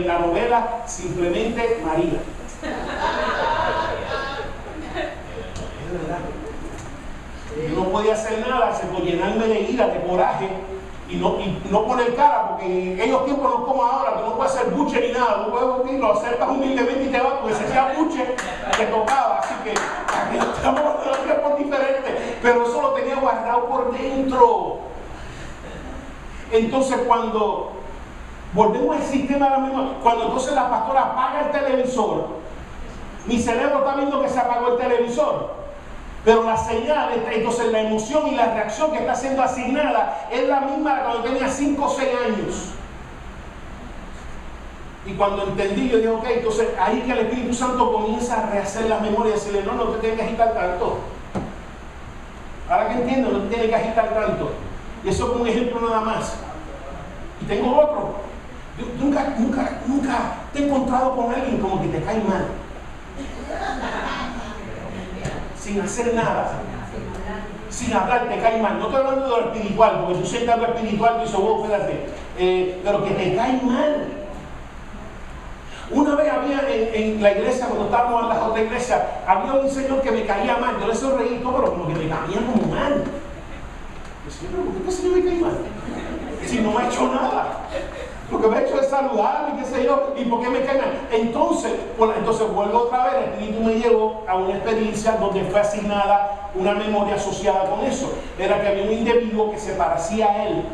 Speaker 2: la novela Simplemente María. Es verdad. Yo no podía hacer nada, por llenarme de ira, de coraje, y no poner cara, porque en aquellos tiempos no como ahora, que no puedes hacer buche ni nada, no puedes lo aceptas humildemente y te vas, porque si hacía buche, te tocaba. Así que aquí estamos en los tiempos diferentes, pero eso lo tenía guardado por dentro. Entonces, cuando volvemos al sistema de la memoria, cuando entonces la pastora apaga el televisor, mi cerebro está viendo que se apagó el televisor. Pero la señal, entonces la emoción y la reacción que está siendo asignada es la misma de cuando tenía 5 o 6 años. Y cuando entendí, yo dije, ok, entonces ahí que el Espíritu Santo comienza a rehacer las memorias y decirle, no te tienes que agitar tanto. Ahora que entiendo, no te tienes que agitar tanto. Y eso como un ejemplo nada más. Y tengo otro. Yo nunca te he encontrado con alguien como que te cae mal. Sin hacer nada, sin hablar, te cae mal. No estoy hablando de lo espiritual, porque tú sientes algo espiritual y dices, espérate, pero que te cae mal. Una vez había en la iglesia, cuando estábamos en la otra iglesia, había un señor que me caía mal. Yo le sonreí todo, pero como que me caía como mal. Yo decía, pero ¿por qué este señor me cae mal? Si no me ha hecho nada. Lo que me ha hecho es saludarme, qué sé yo, y por qué me cae mal. Entonces vuelvo otra vez, el Espíritu me llevó a una experiencia donde fue asignada una memoria asociada con eso. Era que había un individuo que se parecía a él,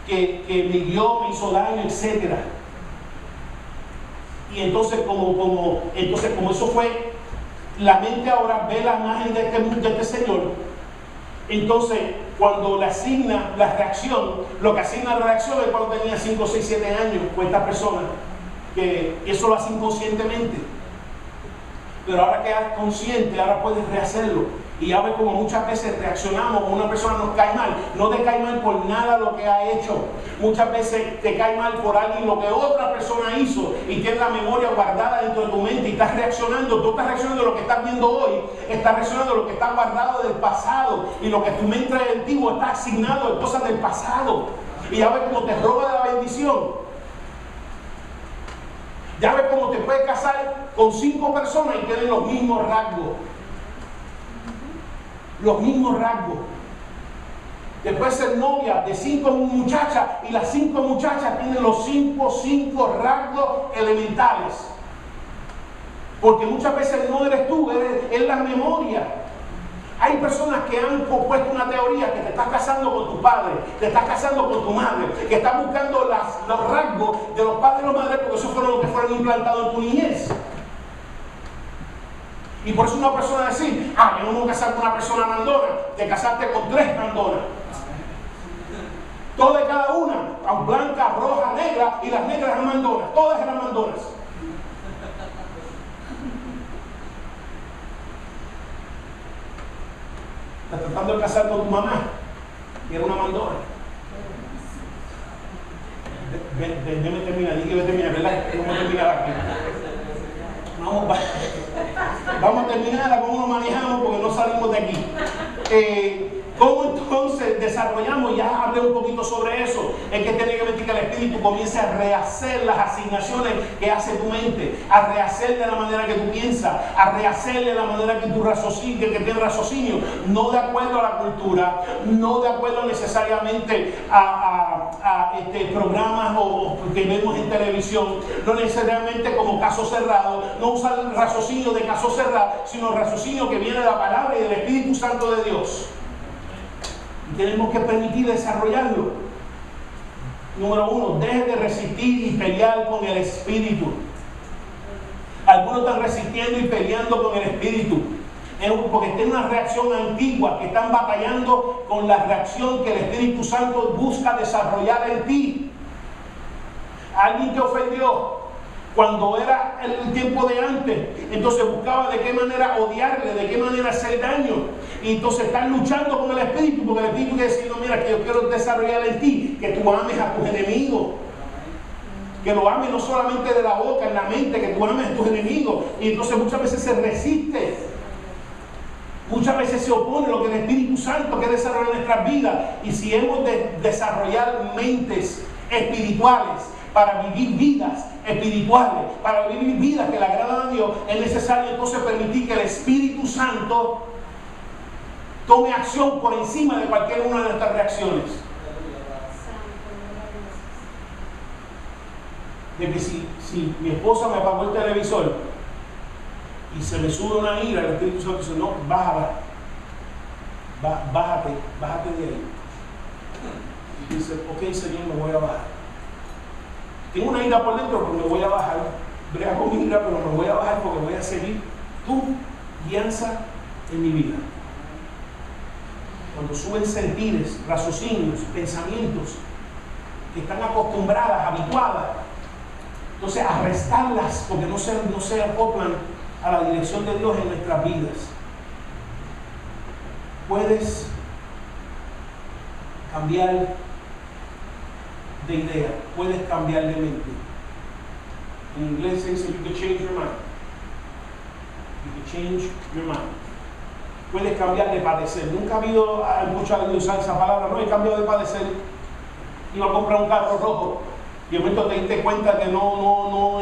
Speaker 2: que me hirió, me hizo daño, etc. Y entonces como eso fue, la mente ahora ve la imagen de este señor. Entonces, cuando le asigna la reacción, lo que asigna la reacción es cuando tenía 5, 6, 7 años con esta persona, que eso lo hace inconscientemente. Pero ahora que es consciente, ahora puedes rehacerlo. Y ya ves como muchas veces reaccionamos cuando una persona nos cae mal. No te cae mal por nada lo que ha hecho. Muchas veces te cae mal por alguien lo que otra persona hizo y tienes la memoria guardada dentro de tu mente y estás reaccionando. Tú estás reaccionando a lo que estás viendo hoy, estás reaccionando a lo que está guardado del pasado y lo que tu mente antiguo está asignado de cosas del pasado. Y ya ves cómo te roba de la bendición. Ya ves cómo te puedes casar con 5 personas y tienen los mismos rasgos. Los mismos rasgos. Te puedes ser novia de 5 muchachas y las 5 muchachas tienen los 5 rasgos elementales. Porque muchas veces no eres tú, es la memoria. Hay personas que han propuesto una teoría que te estás casando con tu padre, te estás casando con tu madre, que estás buscando los rasgos de los padres y los madres porque esos fueron los que fueron implantados en tu niñez. Y por eso una persona decir, yo no me voy a casar con una persona mandona, te casaste con 3 mandonas. Todas de cada una, blanca, roja, negra, y las negras eran mandonas, todas eran mandonas. Estás tratando de casar con tu mamá, que era una mandona. Déjame terminar, dije que terminar, ¿verdad? ¿Cómo terminar aquí? Vamos a terminar a cómo nos manejamos porque no salimos de aquí. ¿Cómo entonces desarrollamos? Ya hablé un poquito sobre eso. Es que tiene que permitir que el Espíritu comience a rehacer las asignaciones que hace tu mente, a rehacer de la manera que tú piensas, a rehacer de la manera que tú raciocinias, que tienes raciocinio, no de acuerdo a la cultura, no de acuerdo necesariamente a programas o que vemos en televisión, no necesariamente como caso cerrado, no usar el raciocinio de caso cerrado, sino el raciocinio que viene de la palabra y del Espíritu Santo de Dios. Y tenemos que permitir desarrollarlo. Número 1, deje de resistir y pelear con el Espíritu. Algunos están resistiendo y peleando con el Espíritu porque tienen una reacción antigua, que están batallando con la reacción que el Espíritu Santo busca desarrollar en ti. Alguien te ofendió cuando era el tiempo de antes, entonces buscaba de qué manera odiarle, de qué manera hacer daño, y entonces están luchando con el Espíritu, porque el Espíritu quiere decir, mira, que yo quiero desarrollar en ti, que tú ames a tus enemigos, que lo ames no solamente de la boca, en la mente, que tú ames a tus enemigos, y entonces muchas veces se resiste, muchas veces se opone lo que el Espíritu Santo quiere desarrollar en nuestras vidas. Y si hemos de desarrollar mentes espirituales para vivir vidas espirituales, para vivir vidas que le agradan a Dios, es necesario entonces permitir que el Espíritu Santo tome acción por encima de cualquier una de nuestras reacciones. De que si mi esposa me apagó el televisor y se me sube una ira, el Espíritu Santo dice, no, bájate de ahí. Y dice, ok, Señor, me voy a bajar. Tengo una ira por dentro, pero me voy a bajar. Brega con mi ira, pero me voy a bajar porque voy a seguir tu guianza en mi vida. Cuando suben sentires, raciocinios, pensamientos que están acostumbradas, habituadas, entonces arrestarlas porque no se acoplan a la dirección de Dios en nuestras vidas. Puedes cambiar de idea, puedes cambiar de mente. En inglés se dice, you can change your mind. You can change your mind. Puedes cambiar de padecer. Nunca he escuchado usar esa palabra, no he cambiado de padecer. Iba a comprar un carro rojo Y de momento te diste cuenta que no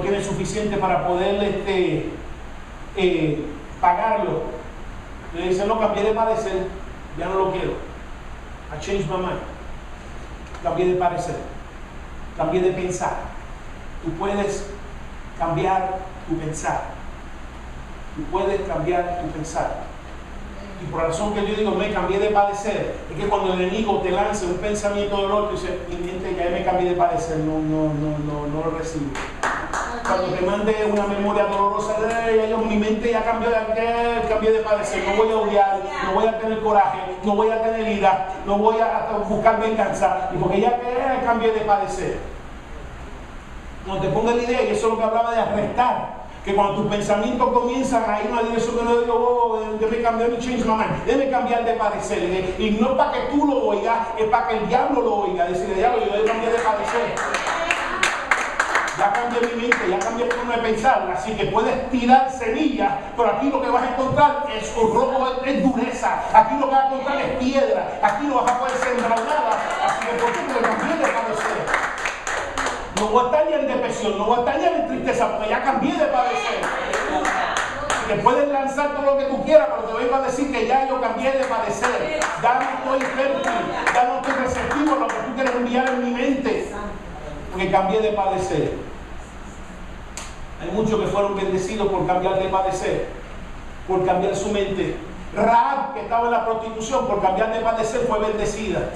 Speaker 2: tienes suficiente para poder pagarlo. Le dicen, no, cambié de parecer, ya no lo quiero. I changed my mind. Cambié de parecer, cambié de pensar. Tú puedes cambiar tu pensar. Tú puedes cambiar tu pensar. Y por la razón que yo digo, me cambié de parecer, es que cuando el enemigo te lance un pensamiento de dolor, tú dices, mi mente, ya me cambié de parecer, no lo recibo. Cuando te mande una memoria dolorosa, mi mente ya cambié de parecer, no voy a odiar, no voy a tener coraje, no voy a tener ira, no voy a buscar venganza, y porque ya cambié de parecer. Cuando te ponga la idea, y eso es lo que hablaba de arrestar, que cuando tus pensamientos comienzan a ir en una dirección que no digo, debe cambiar mi change my mind, debe cambiar de parecer, y no es para que tú lo oigas, es para que el diablo lo oiga, decir, diablo, yo debo cambiar de parecer. Ya cambié mi mente, ya cambié mi forma de pensar, así que puedes tirar semillas, pero aquí lo que vas a encontrar es dureza, aquí lo que vas a encontrar es piedra, aquí no vas a poder sembrar nada, así que por qué cambié de parecer. No voy a estar ya en depresión, no voy a estar ya en tristeza, porque ya cambié de parecer. Que puedes lanzar todo lo que tú quieras, pero te vengo a decir que ya yo cambié de parecer. Ya no estoy fértil, ya no estoy receptivo a lo que tú quieres enviar en mi mente, porque cambié de parecer. Hay muchos que fueron bendecidos por cambiar de parecer, por cambiar su mente. Rahab, que estaba en la prostitución, por cambiar de parecer fue bendecida.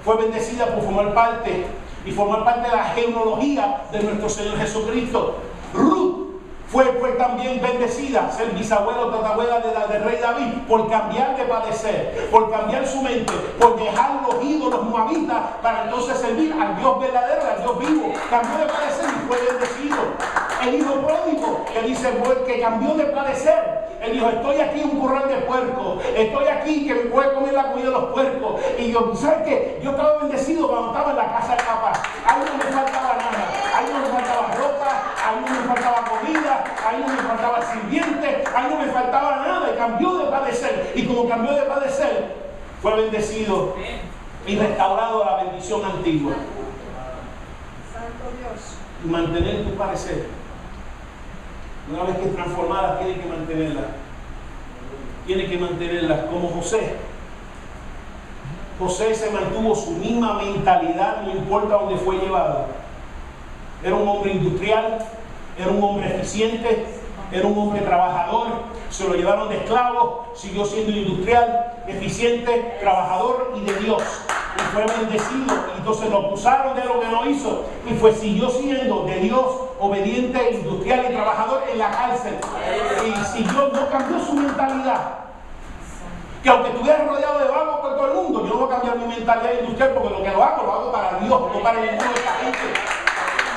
Speaker 2: Fue bendecida por formar parte de la genealogía de nuestro Señor Jesucristo. Ruth fue también bendecida, ser bisabuela o tatarabuela del rey David, por cambiar de padecer, por cambiar su mente, por dejar los ídolos moabitas para entonces servir al Dios verdadero, al Dios vivo. Cambió de padecer y fue bendecido. El hijo pródigo, que dice, que cambió de padecer. Él dijo, estoy aquí en un corral de puercos, estoy aquí que me puede comer la comida de los puercos. Y yo, ¿sabes qué? Yo estaba bendecido cuando estaba en la casa de papá. A mí no me faltaba nada, a mí no me faltaba ropa, a mí no me faltaba comida, a mí no me faltaba sirviente, a mí no me faltaba nada. Y cambió de padecer. Y como cambió de padecer, fue bendecido y restaurado a la bendición antigua.
Speaker 3: Santo Dios.
Speaker 2: Y mantener tu parecer. Una vez que es transformada, tiene que mantenerla. Tiene que mantenerla. Como José. José se mantuvo su misma mentalidad, no importa dónde fue llevado. Era un hombre industrial, era un hombre eficiente, era un hombre trabajador. Se lo llevaron de esclavo, siguió siendo industrial, eficiente, trabajador y de Dios. Y fue bendecido, y entonces lo acusaron de lo que no hizo, y siguió siendo de Dios, obediente, industrial y trabajador en la cárcel. Y siguió, no cambió su mentalidad. Que aunque estuviera rodeado de vagos por todo el mundo, yo no voy a cambiar mi mentalidad industrial, porque lo que lo hago para Dios, no para ninguno de esta gente.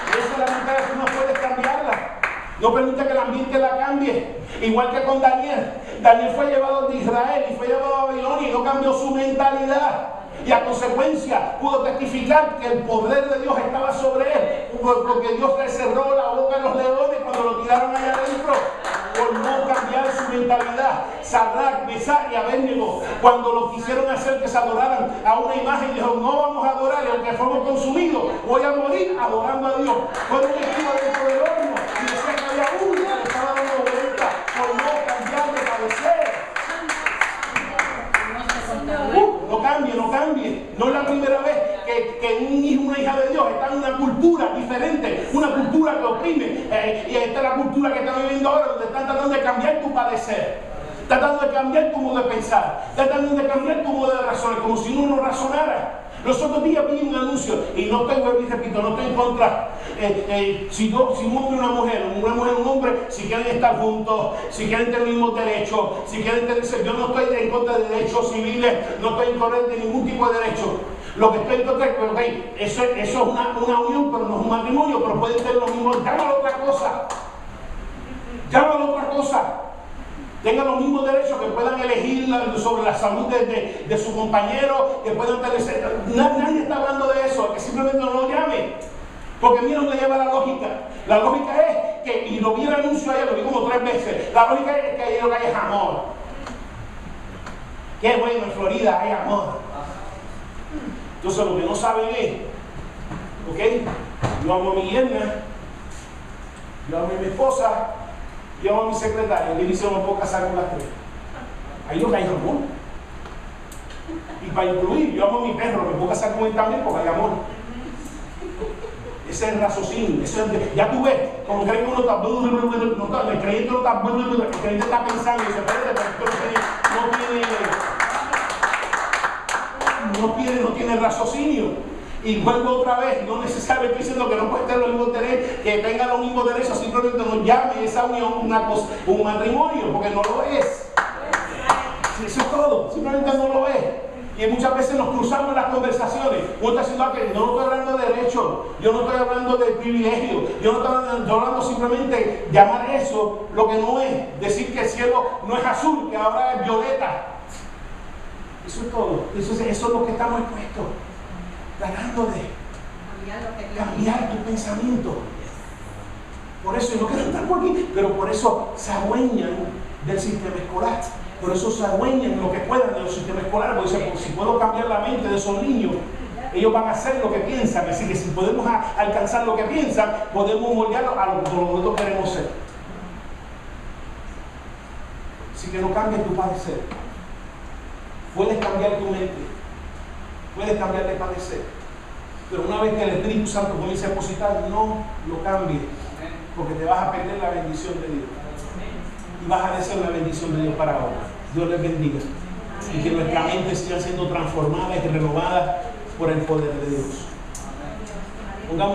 Speaker 2: Y esa es la mentalidad que no puedes cambiarla. No permite que el ambiente la cambie. Igual que con Daniel. Daniel fue llevado de Israel y fue llevado a Babilonia y no cambió su mentalidad. Y a consecuencia pudo testificar que el poder de Dios estaba sobre él, porque Dios le cerró la boca a los leones cuando lo tiraron allá adentro, por no cambiar su mentalidad. Sadrach, Mesach y Abednego, cuando lo quisieron hacer que se adoraran a una imagen, dijeron, no vamos a adorar, y aunque fuimos consumidos, voy a morir adorando a Dios. Fueron metidos dentro del horno y decía que había uno que le estaba dando vuelta por no cambiar de parecer. No cambie. No es la primera vez que un hijo, una hija de Dios está en una cultura diferente, una cultura que oprime. Y esta es la cultura que están viviendo ahora, donde están tratando de cambiar tu padecer, tratando de cambiar tu modo de pensar, tratando de cambiar tu modo de razonar, como si uno no razonara. Los otros días vi un anuncio, y no estoy, repito, no estoy en contra. Si un hombre y una mujer y un hombre, si quieren estar juntos, si quieren tener los mismos derechos, si quieren tener, yo no estoy en contra de derechos civiles, no estoy en contra de ningún tipo de derecho. Lo que estoy en contra es que eso es una unión, pero no es un matrimonio, pero pueden tener los mismos. Llámalo otra cosa. Tengan los mismos derechos, que puedan elegir sobre la salud de su compañero, que puedan tener. Nadie está hablando de eso, que simplemente no lo llame. Porque mira dónde lleva la lógica. La lógica es que, y lo vi en el anuncio ayer, lo vi como 3 veces, la lógica es que ahí lo que hay es amor. Qué bueno, en Florida hay amor. Entonces lo que no saben es ¿Ok? Yo amo a mi yerna, yo amo a mi esposa, yo amo a mi secretaria. Y dice, no me puedo casar con las tres. Ahí lo que hay es amor. Y para incluir, yo amo a mi perro, me puedo casar con él también porque hay amor. Ese es el raciocinio. Ya tú ves, como creen que uno está, el creyente está pensando y dice, espérate, pero esto no tiene raciocinio. Y vuelvo otra vez, no necesariamente diciendo que no puede tener los mismos derechos, que tengan los mismos derechos, simplemente no llame esa unión un matrimonio, porque no lo es. Eso es todo, simplemente no lo es. Y muchas veces nos cruzamos en las conversaciones. Uno está diciendo que yo no estoy hablando de derechos, yo no estoy hablando de privilegios, yo no estoy hablando simplemente llamar eso lo que no es, decir que el cielo no es azul, que ahora es violeta. Eso es todo, eso es lo que estamos expuestos, tratando de cambiar tu pensamiento. Por eso, y no quiero estar por aquí, pero por eso se adueñan del sistema escolar. Por eso se adueñan lo que puedan de los sistemas escolares, porque dicen, si puedo cambiar la mente de esos niños, ellos van a hacer lo que piensan. Así que si podemos alcanzar lo que piensan, podemos moldearlo a lo que nosotros queremos ser. Así que no cambies tu parecer. Puedes cambiar tu mente, puedes cambiar de parecer, pero una vez que el Espíritu Santo comience a depositar, no lo cambies, porque te vas a perder la bendición de Dios. Y vas a desear la bendición de Dios para ahora. Dios les bendiga. Y que nuestra mente siga siendo transformada y renovada por el poder de Dios. Pongámonos